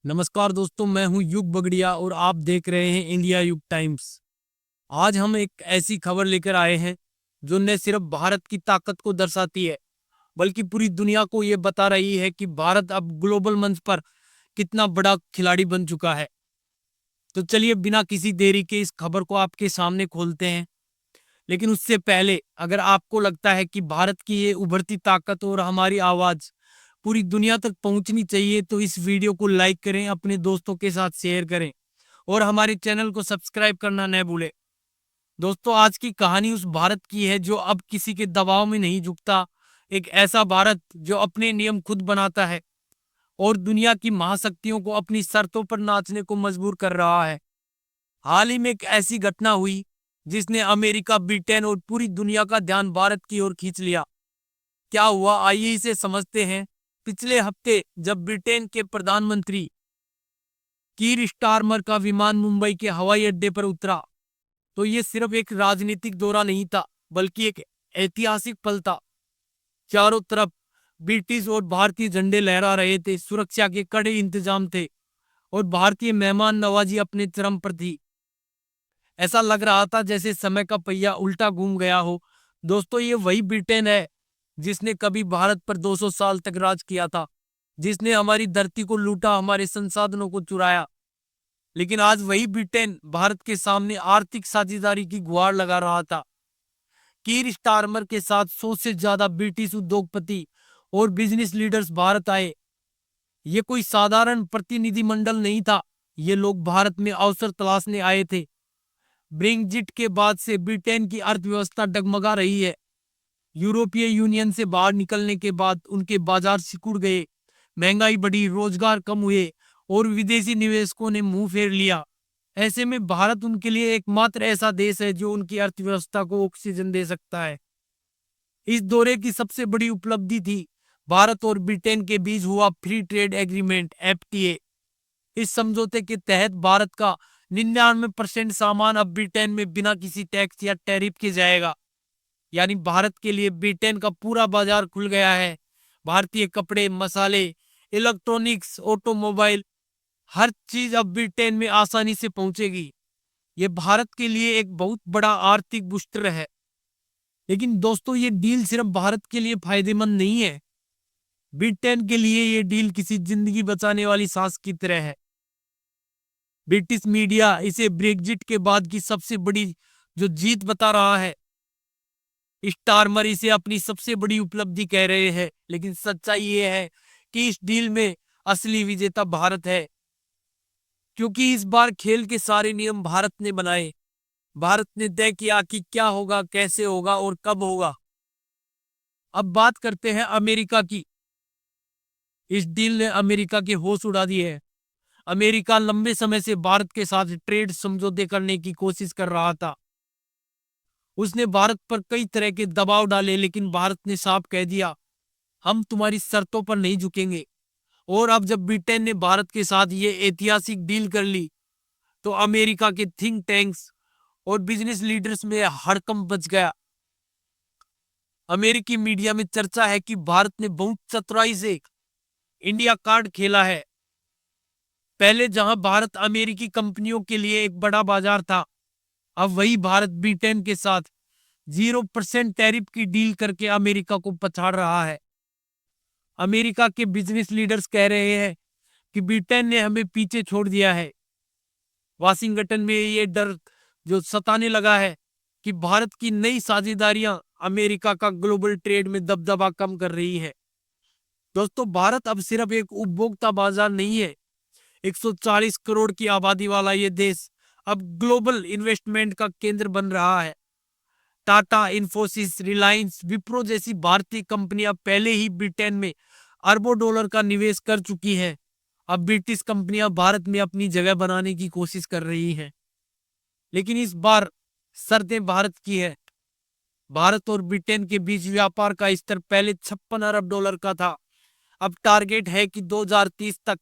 नमस्कार दोस्तों, मैं हूं युग बगड़िया और आप देख रहे हैं इंडिया युग टाइम्स। आज हम एक ऐसी खबर लेकर आए हैं जो न सिर्फ भारत की ताकत को दर्शाती है, बल्कि पूरी दुनिया को ये बता रही है कि भारत अब ग्लोबल मंच पर कितना बड़ा खिलाड़ी बन चुका है। तो चलिए बिना किसी देरी के इस खबर को आपके सामने खोलते हैं। लेकिन उससे पहले, अगर आपको लगता है कि भारत की ये उभरती ताकत और हमारी आवाज पूरी दुनिया तक पहुंचनी चाहिए, तो इस वीडियो को लाइक करें, अपने दोस्तों के साथ शेयर करें और हमारे चैनल को सब्सक्राइब करना न भूलें। दोस्तों, आज की कहानी उस भारत की है जो अब किसी के दबाव में नहीं झुकता। एक ऐसा भारत जो अपने नियम खुद बनाता है और दुनिया की महाशक्तियों को अपनी शर्तों पर नाचने को मजबूर कर रहा है। हाल ही में एक ऐसी घटना हुई जिसने अमेरिका, ब्रिटेन और पूरी दुनिया का ध्यान भारत की ओर खींच लिया। क्या हुआ, आइए इसे समझते हैं। पिछले हफ्ते जब ब्रिटेन के प्रधानमंत्री कीर स्टारमर का विमान मुंबई के हवाई अड्डे पर उतरा, तो ये सिर्फ एक राजनीतिक दौरा नहीं था, बल्कि एक ऐतिहासिक पल था। चारों तरफ ब्रिटिश और भारतीय झंडे लहरा रहे थे, सुरक्षा के कड़े इंतजाम थे और भारतीय मेहमान नवाजी अपने चरम पर थी। ऐसा लग रहा था जैसे समय का पहिया उल्टा घूम गया हो। दोस्तों, ये वही ब्रिटेन है जिसने कभी भारत पर 200 साल तक राज किया था, जिसने हमारी धरती को लूटा, हमारे संसाधनों को चुराया। लेकिन आज वही ब्रिटेन भारत के सामने आर्थिक साझेदारी की गुहार लगा रहा था। कीर स्टारमर के साथ 100 से ज्यादा ब्रिटिश उद्योगपति और बिजनेस लीडर्स भारत आए। ये कोई साधारण प्रतिनिधिमंडल नहीं था, ये लोग भारत में अवसर तलाशने आए थे। ब्रेग्जिट के बाद से ब्रिटेन की अर्थव्यवस्था डगमगा रही है। यूरोपीय यूनियन से बाहर निकलने के बाद उनके बाजार सिकुड़ गए, महंगाई बढ़ी, रोजगार कम हुए और विदेशी निवेशकों ने मुंह फेर लिया। ऐसे में भारत उनके लिए एकमात्र ऐसा देश है जो उनकी अर्थव्यवस्था को ऑक्सीजन दे सकता है। इस दौरे की सबसे बड़ी उपलब्धि थी भारत और ब्रिटेन के बीच हुआ फ्री ट्रेड एग्रीमेंट एफटीए। इस समझौते के तहत भारत का 99% सामान अब ब्रिटेन में बिना किसी टैक्स या टैरिफ के जाएगा। यानी भारत के लिए ब्रिटेन का पूरा बाजार खुल गया है। भारतीय कपड़े, मसाले, इलेक्ट्रॉनिक्स, ऑटोमोबाइल, हर चीज अब ब्रिटेन में आसानी से पहुंचेगी। ये भारत के लिए एक बहुत बड़ा आर्थिक बूस्टर है। लेकिन दोस्तों, ये डील सिर्फ भारत के लिए फायदेमंद नहीं है। ब्रिटेन के लिए ये डील किसी जिंदगी बचाने वाली सांस की तरह है। ब्रिटिश मीडिया इसे ब्रेग्जिट के बाद की सबसे बड़ी जो जीत बता रहा है। स्टारमर इसे अपनी सबसे बड़ी उपलब्धि कह रहे हैं, लेकिन सच्चाई ये है कि इस डील में असली विजेता भारत है, क्योंकि इस बार खेल के सारे नियम भारत ने बनाए। भारत ने तय किया कि क्या होगा, कैसे होगा और कब होगा। अब बात करते हैं अमेरिका की। इस डील ने अमेरिका के होश उड़ा दिए हैं। अमेरिका लंबे समय से भारत के साथ ट्रेड समझौते करने की कोशिश कर रहा था। उसने भारत पर कई तरह के दबाव डाले, लेकिन भारत ने साफ कह दिया, हम तुम्हारी शर्तों पर नहीं झुकेंगे। और अब जब ब्रिटेन ने भारत के साथ ये ऐतिहासिक डील कर ली, तो अमेरिका के थिंक टैंक्स और बिजनेस लीडर्स में हड़कंप मच गया। अमेरिकी मीडिया में चर्चा है कि भारत ने बहुत चतुराई से इंडिया कार्ड खेला है। पहले जहां भारत अमेरिकी कंपनियों के लिए एक बड़ा बाजार था, अब वही भारत ब्रिटेन के साथ 0% टैरिफ की डील करके अमेरिका को पछाड़ रहा है। अमेरिका के बिजनेस लीडर्स कह रहे हैं कि ब्रिटेन ने हमें पीछे छोड़ दिया है। वाशिंगटन में ये डर जो सताने लगा है कि भारत की नई साझेदारियां अमेरिका का ग्लोबल ट्रेड में दबदबा कम कर रही है। दोस्तों, भारत अब सिर्फ एक उपभोक्ता बाजार नहीं है। 140 करोड़ की आबादी वाला ये देश अब ग्लोबल इन्वेस्टमेंट का केंद्र बन रहा है। टाटा, इन्फोसिस, रिलायंस, विप्रो जैसी भारतीय कंपनियां पहले ही ब्रिटेन में अरबों डॉलर का निवेश कर चुकी हैं। अब ब्रिटिश कंपनियां भारत में अपनी जगह बनाने की कोशिश कर रही हैं। लेकिन इस बार शर्तें भारत की है। भारत और ब्रिटेन के बीच व्यापार का स्तर पहले 56 अरब डॉलर का था। अब टारगेट है कि 2030 तक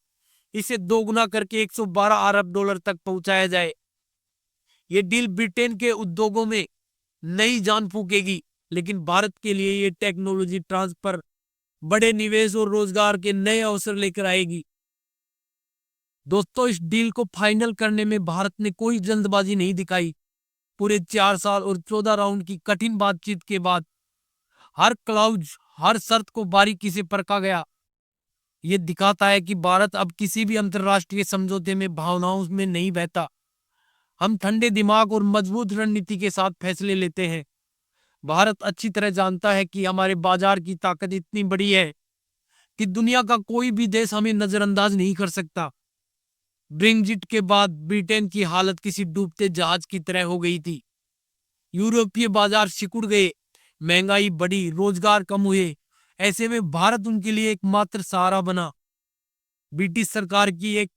इसे दोगुना करके 112 अरब डॉलर तक पहुंचाया जाए। ये डील ब्रिटेन के उद्योगों में नई जान फूकेगी, लेकिन भारत के लिए ये टेक्नोलॉजी ट्रांसफर, बड़े निवेश और रोजगार के नए अवसर लेकर आएगी। दोस्तों, इस डील को फाइनल करने में भारत ने कोई जल्दबाजी नहीं दिखाई। पूरे 4 साल और 14 राउंड की कठिन बातचीत के बाद हर क्लाउज, हर शर्त को बारीकी से परखा गया। ये दिखाता है कि भारत अब किसी भी अंतर्राष्ट्रीय समझौते में भावनाओं में नहीं बहता। हम ठंडे दिमाग और मजबूत रणनीति के साथ फैसले लेते हैं। भारत अच्छी तरह जानता है कि हमारे बाजार की ताकत इतनी बड़ी है कि दुनिया का कोई भी देश हमें नजरअंदाज नहीं कर सकता। ब्रेग्जिट के बाद ब्रिटेन की हालत किसी डूबते जहाज की तरह हो गई थी। यूरोपीय बाजार सिकुड़ गए, महंगाई बढ़ी, रोजगार कम हुए। ऐसे में भारत उनके लिए एकमात्र सहारा बना। ब्रिटिश सरकार की एक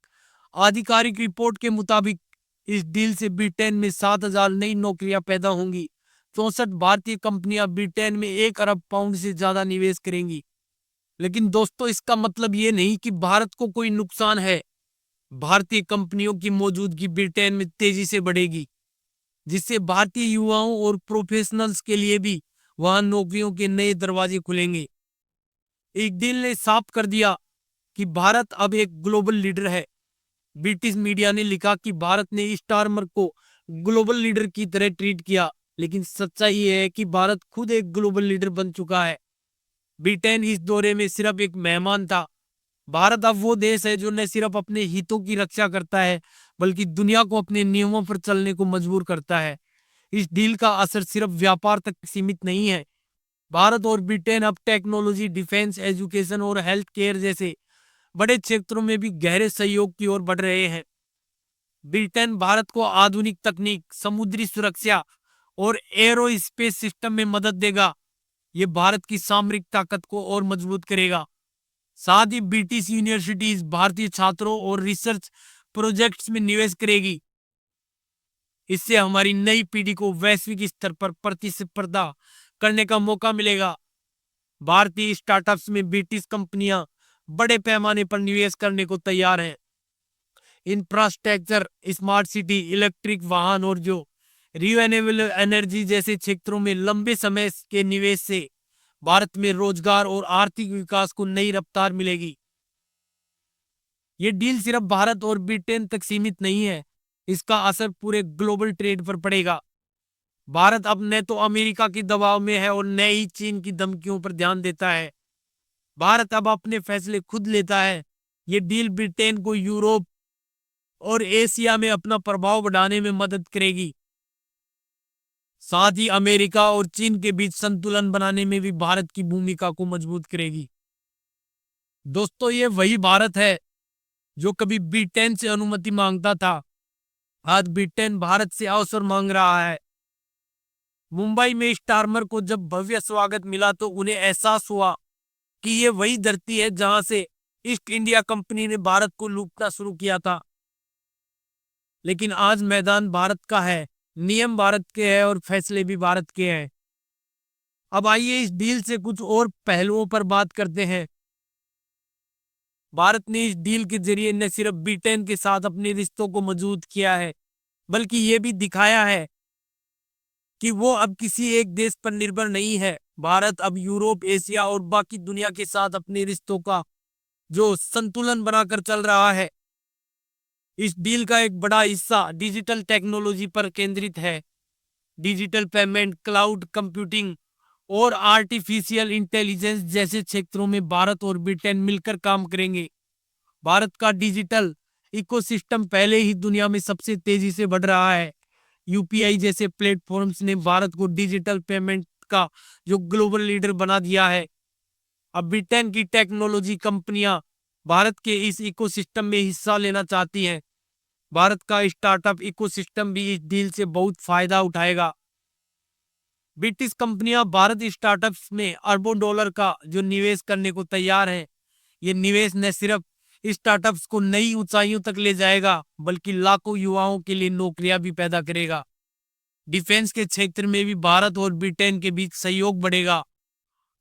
आधिकारिक रिपोर्ट के मुताबिक इस डील से ब्रिटेन में 7,000 नई नौकरियां पैदा होंगी। 64 भारतीय कंपनियां ब्रिटेन में 1 अरब पाउंड से ज्यादा निवेश करेंगी। लेकिन दोस्तों, इसका मतलब ये नहीं कि भारत को कोई नुकसान है। भारतीय कंपनियों की मौजूदगी ब्रिटेन में तेजी से बढ़ेगी, जिससे भारतीय युवाओं और प्रोफेशनल्स के लिए भी वहां नौकरियों के नए दरवाजे खुलेंगे। एक डील ने साफ कर दिया कि भारत अब एक ग्लोबल लीडर है। ब्रिटिश मीडिया ने लिखा कि भारत ने स्टारमर को ग्लोबल लीडर की तरह ट्रीट किया, लेकिन सच्चाई ये है कि भारत खुद एक ग्लोबल लीडर बन चुका है। ब्रिटेन इस दौरे में सिर्फ एक मेहमान था। भारत अब वो देश है जो न सिर्फ अपने हितों की रक्षा करता है, बल्कि दुनिया को अपने नियमों पर चलने को मजबूर करता है। इस डील का असर सिर्फ व्यापार तक सीमित नहीं है। भारत और ब्रिटेन अब टेक्नोलॉजी, डिफेंस, एजुकेशन और हेल्थ केयर जैसे बड़े क्षेत्रों में भी गहरे सहयोग की ओर बढ़ रहे हैं। ब्रिटेन भारत को आधुनिक तकनीक, समुद्री सुरक्षा और एरोस्पेस सिस्टम में मदद देगा। ये भारत की सामरिक ताकत को और मजबूत करेगा। साथ ही ब्रिटिश यूनिवर्सिटीज भारतीय छात्रों और रिसर्च प्रोजेक्ट्स में निवेश करेगी। इससे हमारी नई पीढ़ी को वैश्विक स्तर पर प्रतिस्पर्धा करने का मौका मिलेगा। भारतीय स्टार्टअप्स में ब्रिटिश कंपनियां बड़े पैमाने पर निवेश करने को तैयार हैं। इंफ्रास्ट्रक्चर, स्मार्ट सिटी, इलेक्ट्रिक वाहन और जो रिन्यूएबल एनर्जी जैसे क्षेत्रों में लंबे समय के निवेश से भारत में रोजगार और आर्थिक विकास को नई रफ्तार मिलेगी। ये डील सिर्फ भारत और ब्रिटेन तक सीमित नहीं है, इसका असर पूरे ग्लोबल ट्रेड पर पड़ेगा। भारत अब न तो अमेरिका के दबाव में है और न ही चीन की धमकियों पर ध्यान देता है। भारत अब अपने फैसले खुद लेता है। ये डील ब्रिटेन को यूरोप और एशिया में अपना प्रभाव बढ़ाने में मदद करेगी। साथ ही अमेरिका और चीन के बीच संतुलन बनाने में भी भारत की भूमिका को मजबूत करेगी। दोस्तों, ये वही भारत है जो कभी ब्रिटेन से अनुमति मांगता था। आज ब्रिटेन भारत से अवसर मांग रहा है। मुंबई में स्टारमर को जब भव्य स्वागत मिला तो उन्हें एहसास हुआ कि ये वही धरती है जहां से ईस्ट इंडिया कंपनी ने भारत को लूटना शुरू किया था। लेकिन आज मैदान भारत का है, नियम भारत के हैं और फैसले भी भारत के हैं। अब आइए इस डील से कुछ और पहलुओं पर बात करते हैं। भारत ने इस डील के जरिए न सिर्फ ब्रिटेन के साथ अपने रिश्तों को मजबूत किया है, बल्कि ये भी दिखाया है कि वो अब किसी एक देश पर निर्भर नहीं है। भारत अब यूरोप, एशिया और बाकी दुनिया के साथ अपने रिश्तों का जो संतुलन बनाकर चल रहा है। इस डील का एक बड़ा हिस्सा डिजिटल टेक्नोलॉजी पर केंद्रित है। डिजिटल पेमेंट, क्लाउड कंप्यूटिंग और आर्टिफिशियल इंटेलिजेंस जैसे क्षेत्रों में भारत और ब्रिटेन मिलकर काम करेंगे। भारत का डिजिटल इकोसिस्टम पहले ही दुनिया में सबसे तेजी से बढ़ रहा है। यूपीआई जैसे प्लेटफॉर्म्स ने भारत को डिजिटल पेमेंट का जो ग्लोबल लीडर बना दिया है। अब ब्रिटेन की टेक्नोलॉजी कंपनियां भारत के इस इकोसिस्टम में हिस्सा लेना चाहती हैं। भारत का स्टार्टअप इकोसिस्टम भी इस डील से बहुत फायदा उठाएगा। ब्रिटिश कंपनियां भारत स्टार्टअप्स में अरबों डॉलर का जो निवेश करने को तैयार हैं। ये निवेश न सिर्फ स्टार्टअप्स को नई ऊंचाइयों तक ले जाएगा, बल्कि लाखों युवाओं के लिए नौकरियां भी पैदा करेगा। डिफेंस के क्षेत्र में भी भारत और ब्रिटेन के बीच सहयोग बढ़ेगा।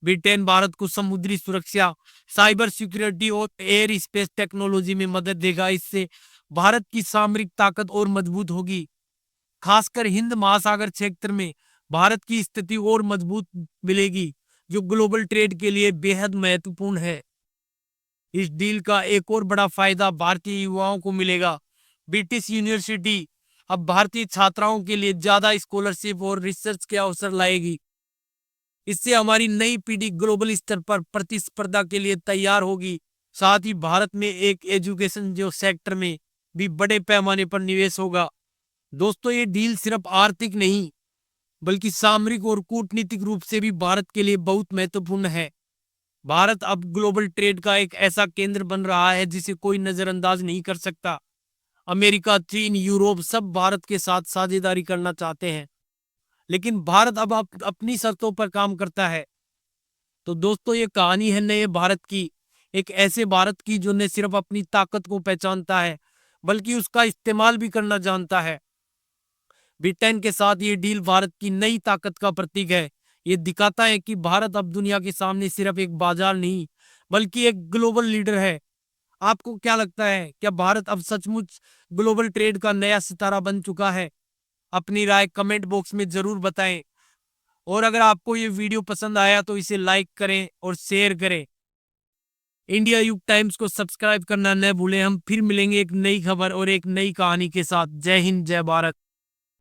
ब्रिटेन भारत को समुद्री सुरक्षा, साइबर सिक्योरिटी और एयर स्पेस टेक्नोलॉजी में मदद देगा। इससे भारत की सामरिक ताकत और मजबूत होगी। खासकर हिंद महासागर क्षेत्र में भारत की स्थिति और मजबूत मिलेगी, जो ग्लोबल ट्रेड के लिए बेहद महत्वपूर्ण है। इस डील का एक और बड़ा फायदा भारतीय युवाओं को मिलेगा। ब्रिटिश यूनिवर्सिटी अब भारतीय छात्राओं के लिए ज्यादा स्कॉलरशिप और रिसर्च के अवसर लाएगी। इससे हमारी नई पीढ़ी ग्लोबल स्तर पर प्रतिस्पर्धा के लिए तैयार होगी। साथ ही भारत में एक एजुकेशन जो सेक्टर में भी बड़े पैमाने पर निवेश होगा। दोस्तों, ये डील सिर्फ आर्थिक नहीं बल्कि सामरिक और कूटनीतिक रूप से भी भारत के लिए बहुत महत्वपूर्ण है। भारत अब ग्लोबल ट्रेड का एक ऐसा केंद्र बन रहा है जिसे कोई नजरअंदाज नहीं कर सकता। अमेरिका, चीन, यूरोप सब भारत के साथ साझेदारी करना चाहते हैं, लेकिन भारत अब अपनी शर्तों पर काम करता है। तो दोस्तों, ये कहानी है नए भारत की, एक ऐसे भारत की जो न सिर्फ अपनी ताकत को पहचानता है बल्कि उसका इस्तेमाल भी करना जानता है। ब्रिटेन के साथ ये डील भारत की नई ताकत का प्रतीक है। ये दिखाता है कि भारत अब दुनिया के सामने सिर्फ एक बाजार नहीं बल्कि एक ग्लोबल लीडर है। आपको क्या लगता है, क्या भारत अब सचमुच ग्लोबल ट्रेड का नया सितारा बन चुका है? अपनी राय कमेंट बॉक्स में जरूर बताएं। और अगर आपको ये वीडियो पसंद आया तो इसे लाइक करें और शेयर करें। इंडिया युग टाइम्स को सब्सक्राइब करना न भूलें। हम फिर मिलेंगे एक नई खबर और एक नई कहानी के साथ। जय हिंद, जय भारत।